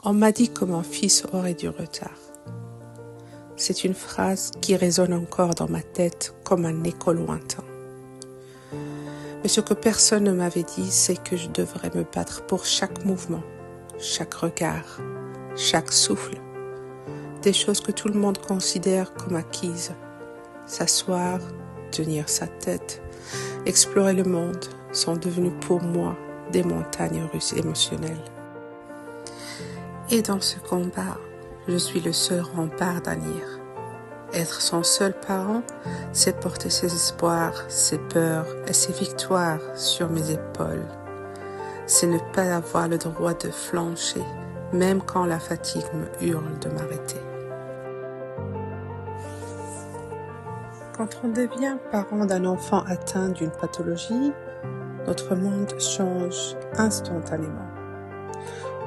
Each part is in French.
On m'a dit que mon fils aurait du retard. C'est une phrase qui résonne encore dans ma tête comme un écho lointain. Mais ce que personne ne m'avait dit, c'est que je devrais me battre pour chaque mouvement, chaque regard, chaque souffle. Des choses que tout le monde considère comme acquises. S'asseoir, tenir sa tête, explorer le monde sont devenues pour moi des montagnes russes émotionnelles. Et dans ce combat, je suis le seul rempart d'Anir. Être son seul parent, c'est porter ses espoirs, ses peurs et ses victoires sur mes épaules. C'est ne pas avoir le droit de flancher, même quand la fatigue me hurle de m'arrêter. Quand on devient parent d'un enfant atteint d'une pathologie, notre monde change instantanément.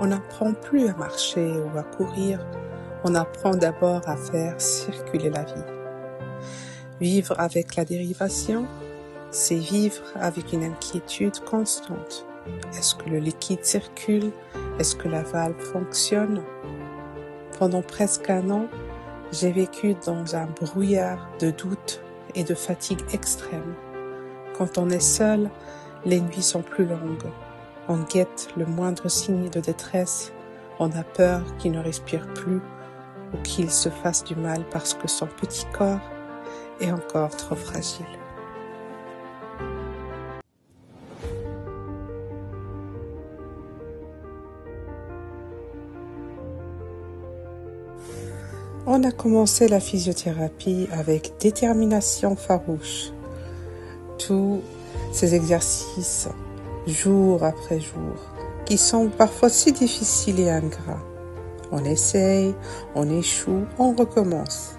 On n'apprend plus à marcher ou à courir, on apprend d'abord à faire circuler la vie. Vivre avec la dérivation, c'est vivre avec une inquiétude constante. Est-ce que le liquide circule? Est-ce que la valve fonctionne? Pendant presque un an, j'ai vécu dans un brouillard de doutes et de fatigue extrême. Quand on est seul, les nuits sont plus longues. On guette le moindre signe de détresse. On a peur qu'il ne respire plus ou qu'il se fasse du mal parce que son petit corps est encore trop fragile. On a commencé la physiothérapie avec détermination farouche. Tous ces exercices, jour après jour, qui sont parfois si difficiles et ingrats. On essaye, on échoue, on recommence.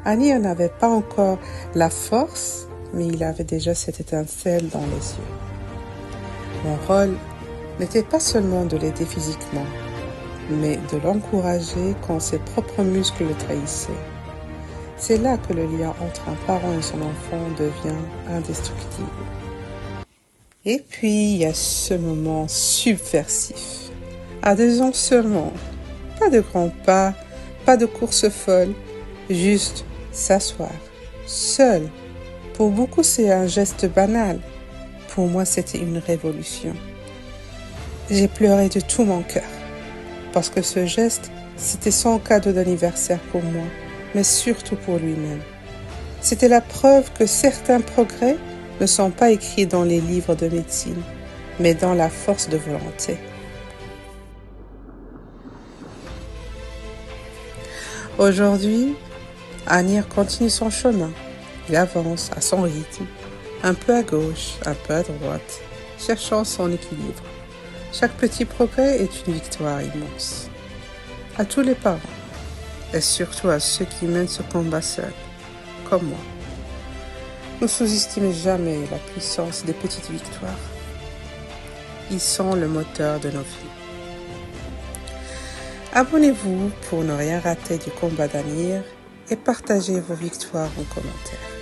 Anir n'avait pas encore la force, mais il avait déjà cette étincelle dans les yeux. Mon rôle n'était pas seulement de l'aider physiquement, mais de l'encourager quand ses propres muscles le trahissaient. C'est là que le lien entre un parent et son enfant devient indestructible. Et puis, il y a ce moment subversif. À 2 ans seulement, pas de grands pas, pas de course folle, juste s'asseoir, seul. Pour beaucoup, c'est un geste banal. Pour moi, c'était une révolution. J'ai pleuré de tout mon cœur, parce que ce geste, c'était son cadeau d'anniversaire pour moi, mais surtout pour lui-même. C'était la preuve que certains progrès ne sont pas écrits dans les livres de médecine, mais dans la force de volonté. Aujourd'hui, Anir continue son chemin. Il avance à son rythme, un peu à gauche, un peu à droite, cherchant son équilibre. Chaque petit progrès est une victoire immense. À tous les parents, et surtout à ceux qui mènent ce combat seuls, comme moi. Ne sous-estimez jamais la puissance des petites victoires. Ils sont le moteur de nos vies. Abonnez-vous pour ne rien rater du combat d'Anir et partagez vos victoires en commentaire.